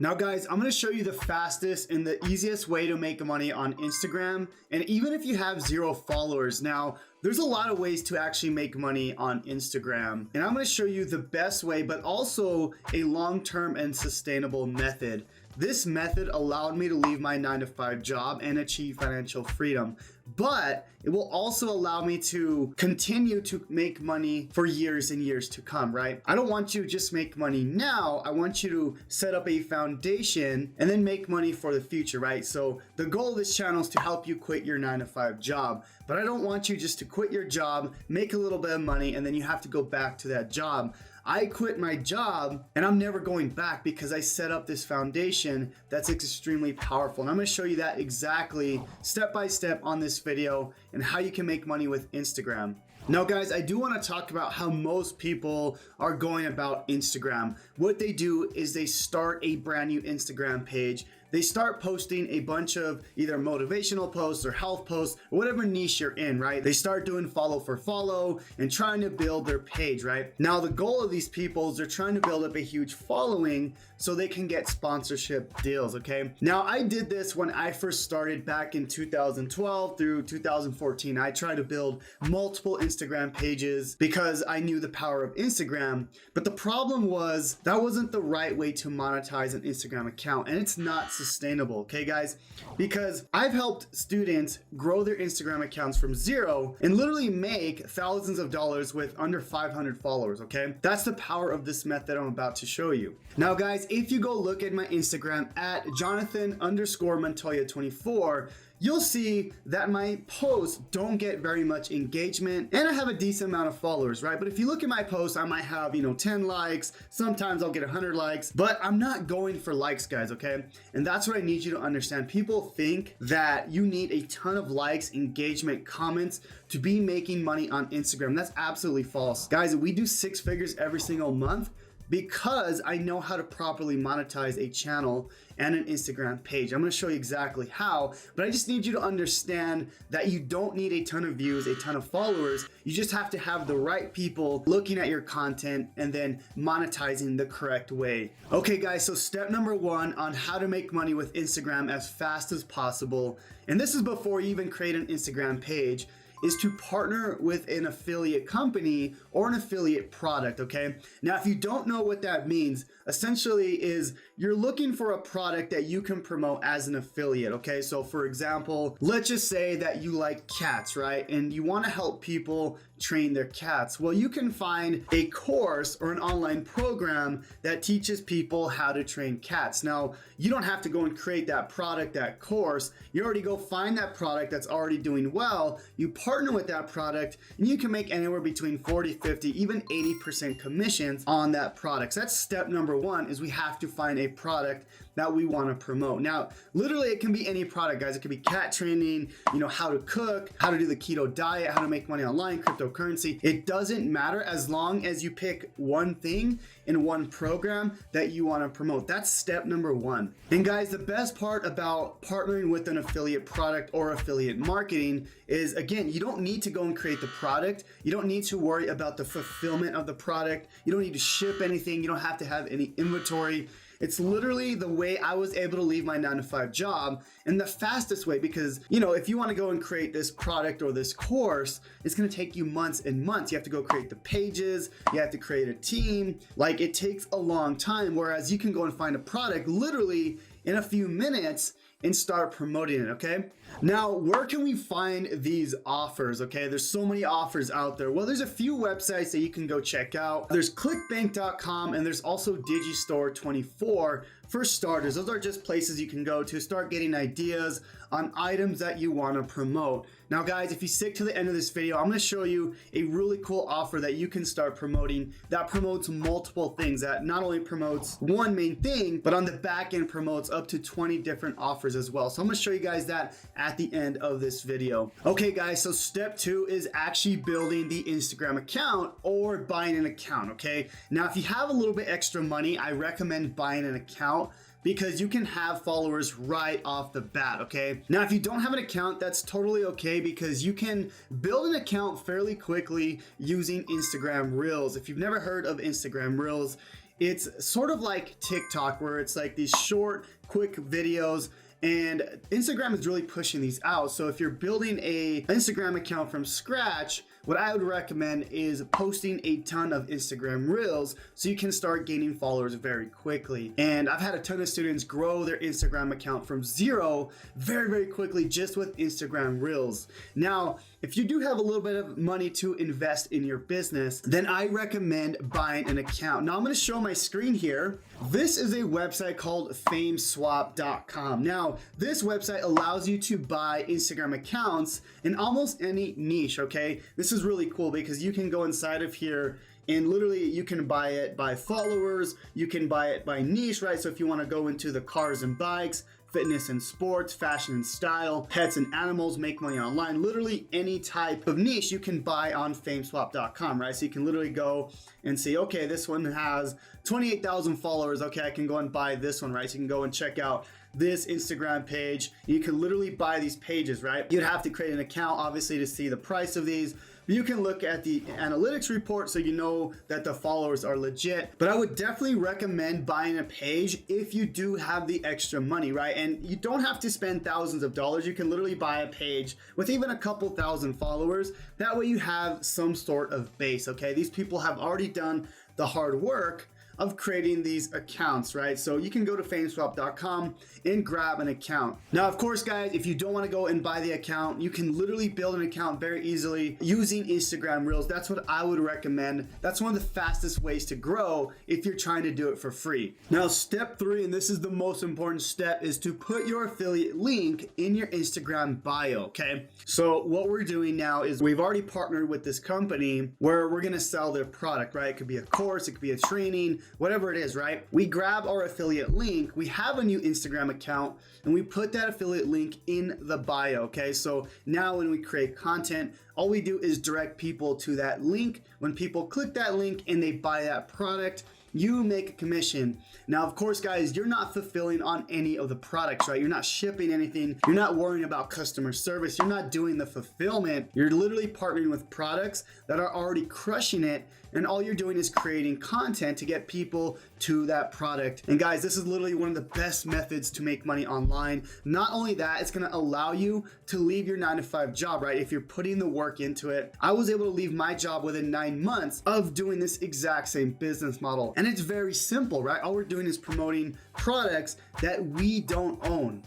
Now guys, I'm gonna show you the fastest and the easiest way to make money on Instagram. And even if you have 0 followers, now there's a lot of ways to actually make money on Instagram. And I'm gonna show you the best way, but also a long-term and sustainable method. This method allowed me to leave my 9-to-5 job and achieve financial freedom, but it will also allow me to continue to make money for years and years to come, right? I don't want you to just make money now. I want you to set up a foundation and then make money for the future, right? So the goal of this channel is to help you quit your 9-to-5 job, but I don't want you just to quit your job, make a little bit of money, and then you have to go back to that job. I quit my job and I'm never going back because I set up this foundation that's extremely powerful. And I'm gonna show you that exactly step by step on this video and how you can make money with Instagram. Now guys, I do want to talk about how most people are going about Instagram. What they do is they start a brand new Instagram page. They start posting a bunch of either motivational posts or health posts, or whatever niche you're in, right? They start doing follow for follow and trying to build their page, right? Now the goal of these people is they're trying to build up a huge following so they can get sponsorship deals, okay? Now I did this when I first started back in 2012 through 2014. I tried to build multiple Instagram pages because I knew the power of Instagram, but the problem was that wasn't the right way to monetize an Instagram account, and it's not sustainable, okay guys? Because I've helped students grow their Instagram accounts from 0 and literally make thousands of dollars with under 500 followers, okay? That's the power of this method I'm about to show you. Now guys, if you go look at my Instagram at Jonathan_Montoya24, you'll see that my posts don't get very much engagement and I have a decent amount of followers, right? But if you look at my posts, I might have, 10 likes, sometimes I'll get 100 likes, but I'm not going for likes, guys, okay? And that's what I need you to understand. People think that you need a ton of likes, engagement, comments to be making money on Instagram. That's absolutely false. Guys, we do 6 figures every single month because I know how to properly monetize a channel and an Instagram page. I'm gonna show you exactly how, but I just need you to understand that you don't need a ton of views, a ton of followers. You just have to have the right people looking at your content and then monetizing the correct way. Okay guys, so step number 1 on how to make money with Instagram as fast as possible, and this is before you even create an Instagram page, is to partner with an affiliate company or an affiliate product, okay? Now, if you don't know what that means, essentially is you're looking for a product that you can promote as an affiliate, okay? So for example, let's just say that you like cats, right? And you wanna help people train their cats. Well, you can find a course or an online program that teaches people how to train cats. Now, you don't have to go and create that product, that course. You already go find that product that's already doing well. You partner with that product and you can make anywhere between 40, 50, even 80% commissions on that product. So that's step number 1, is we have to find a product that we want to promote. Now, literally it can be any product, guys. It could be cat training, how to cook, how to do the keto diet, how to make money online, cryptocurrency. It doesn't matter as long as you pick one thing in one program that you want to promote. That's step number 1. And guys, the best part about partnering with an affiliate product or affiliate marketing is, again, you don't need to go and create the product. You don't need to worry about the fulfillment of the product. You don't need to ship anything. You don't have to have any inventory. It's literally the way I was able to leave my 9-to-5 job, and the fastest way, because if you want to go and create this product or this course, it's going to take you months and months. You have to go create the pages, you have to create a team. Like, it takes a long time, whereas you can go and find a product literally in a few minutes and start promoting it, okay? Now, where can we find these offers, okay? There's so many offers out there. Well, there's a few websites that you can go check out. There's clickbank.com and there's also Digistore24 for starters. Those are just places you can go to start getting ideas on items that you want to promote. Now guys, if you stick to the end of this video, I'm going to show you a really cool offer that you can start promoting that promotes multiple things, that not only promotes one main thing, but on the back end promotes up to 20 different offers as well. So I'm going to show you guys that at the end of this video. Okay guys, so step 2 is actually building the Instagram account or buying an account, okay? Now if you have a little bit extra money, I recommend buying an account because you can have followers right off the bat, okay? Now, if you don't have an account, that's totally okay because you can build an account fairly quickly using Instagram Reels. If you've never heard of Instagram Reels, It's sort of like TikTok, where it's like these short, quick videos, and Instagram is really pushing these out. So if you're building a Instagram account from scratch, what I would recommend is posting a ton of Instagram Reels so you can start gaining followers very quickly. And I've had a ton of students grow their Instagram account from zero very, very quickly just with Instagram Reels. Now, if you do have a little bit of money to invest in your business, then I recommend buying an account. Now I'm going to show my screen here. This is a website called fameswap.com. Now, this website allows you to buy Instagram accounts in almost any niche, okay? This is really cool because you can go inside of here and literally you can buy it by followers, you can buy it by niche, right? So if you want to go into the cars and bikes, fitness and sports, fashion and style, pets and animals, make money online, literally any type of niche you can buy on fameswap.com, right? So you can literally go and see, okay, this one has 28,000 followers. Okay, I can go and buy this one, right? So you can go and check out this Instagram page. You can literally buy these pages, right? You'd have to create an account, obviously, to see the price of these. You can look at the analytics report so you know that the followers are legit. But I would definitely recommend buying a page if you do have the extra money, right? And you don't have to spend thousands of dollars. You can literally buy a page with even a couple thousand followers. That way you have some sort of base, okay? These people have already done the hard work of creating these accounts, right? So you can go to fameswap.com and grab an account. Now, of course, guys, if you don't want to go and buy the account, you can literally build an account very easily using Instagram Reels. That's what I would recommend. That's one of the fastest ways to grow if you're trying to do it for free. Now, step 3, and this is the most important step, is to put your affiliate link in your Instagram bio, okay? So what we're doing now is we've already partnered with this company where we're gonna sell their product, right? It could be a course, it could be a training, whatever it is, right? We grab our affiliate link, we have a new Instagram account, and we put that affiliate link in the bio, okay? So now when we create content, all we do is direct people to that link. When people click that link and they buy that product, you make a commission. Now, of course, guys, you're not fulfilling on any of the products, right? You're not shipping anything. You're not worrying about customer service. You're not doing the fulfillment. You're literally partnering with products that are already crushing it. And all you're doing is creating content to get people to that product. And guys, this is literally one of the best methods to make money online. Not only that, it's gonna allow you to leave your 9-to-5 job, right? If you're putting the work into it. I was able to leave my job within 9 months of doing this exact same business model. And it's very simple, right? All we're doing is promoting products that we don't own.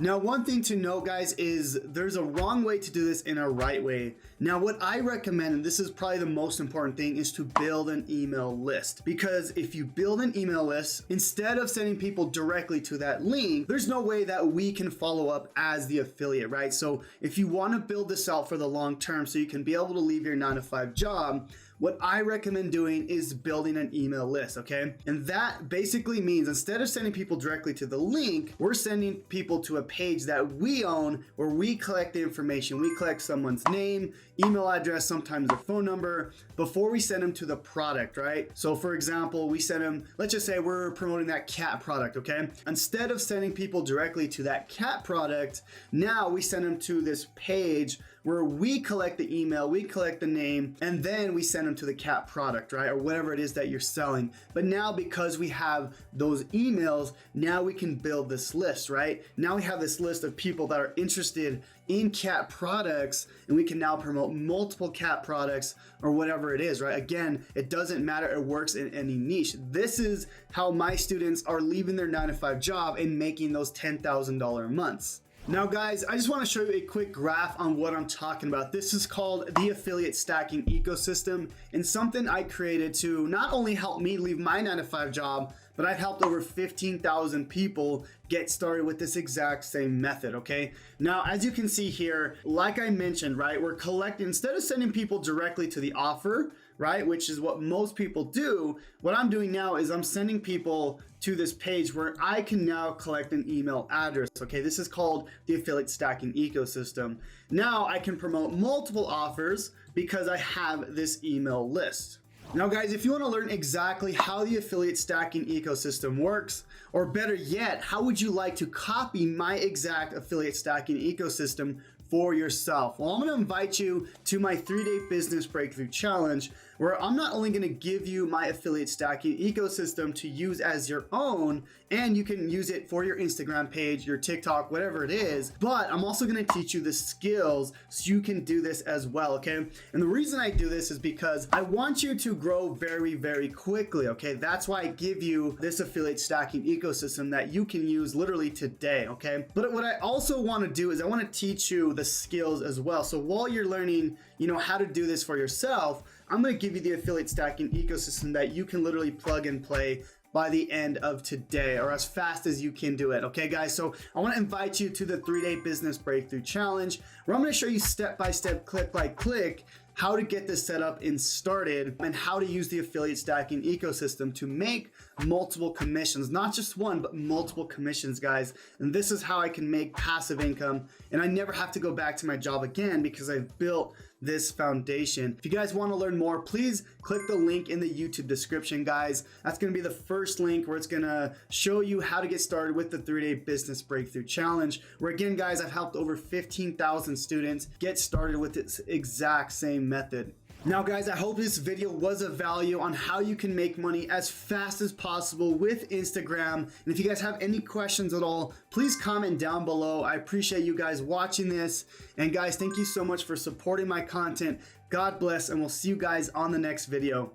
Now, one thing to note, guys, is there's a wrong way to do this and a right way. Now, what I recommend, and this is probably the most important thing, is to build an email list. Because if you build an email list, instead of sending people directly to that link, there's no way that we can follow up as the affiliate, right? So if you want to build this out for the long term so you can be able to leave your 9-to-5 job, what I recommend doing is building an email list, okay? And that basically means instead of sending people directly to the link, we're sending people to a page that we own where we collect the information. We collect someone's name, email address, sometimes their phone number before we send them to the product, right? So for example, we send them, let's just say we're promoting that cat product, okay? Instead of sending people directly to that cat product, now we send them to this page where we collect the email, we collect the name, and then we send them to the cat product, right? Or whatever it is that you're selling. But now because we have those emails, now we can build this list, right? Now we have this list of people that are interested in cat products, and we can now promote multiple cat products or whatever it is, right? Again, it doesn't matter, it works in any niche. This is how my students are leaving their 9-to-5 job and making those $10,000 months. Now guys, I just want to show you a quick graph on what I'm talking about. This is called the affiliate stacking ecosystem, and something I created to not only help me leave my 9-to-5 job, but I've helped over 15,000 people get started with this exact same method, okay? Now, as you can see here, like I mentioned, right, we're collecting, instead of sending people directly to the offer, right, which is what most people do, what I'm doing now is I'm sending people to this page where I can now collect an email address, okay? This is called the affiliate stacking ecosystem. Now I can promote multiple offers because I have this email list. Now guys, if you want to learn exactly how the affiliate stacking ecosystem works, or better yet, how would you like to copy my exact affiliate stacking ecosystem for yourself? Well, I'm going to invite you to my 3-day business breakthrough challenge. where I'm not only going to give you my affiliate stacking ecosystem to use as your own, and you can use it for your Instagram page, your TikTok, whatever it is, but I'm also going to teach you the skills so you can do this as well, okay? And the reason I do this is because I want you to grow very, very quickly, okay? That's why I give you this affiliate stacking ecosystem that you can use literally today, okay? But what I also want to do is I want to teach you the skills as well. So while you're learning, how to do this for yourself, I'm going to give you the affiliate stacking ecosystem that you can literally plug and play by the end of today, or as fast as you can do it. Okay, guys, so I want to invite you to the 3-day business breakthrough challenge, where I'm going to show you step by step, click by click, how to get this set up and started, and how to use the affiliate stacking ecosystem to make multiple commissions, not just one, but multiple commissions, guys. And this is how I can make passive income, and I never have to go back to my job again because I've built this foundation. If you guys want to learn more, please click the link in the YouTube description, guys. That's going to be the first link where it's going to show you how to get started with the 3-day business breakthrough challenge, where again, guys, I've helped over 15,000 students get started with this exact same method. Now, guys, I hope this video was of value on how you can make money as fast as possible with Instagram. And if you guys have any questions at all, please comment down below. I appreciate you guys watching this. And guys, thank you so much for supporting my content. God bless, and we'll see you guys on the next video.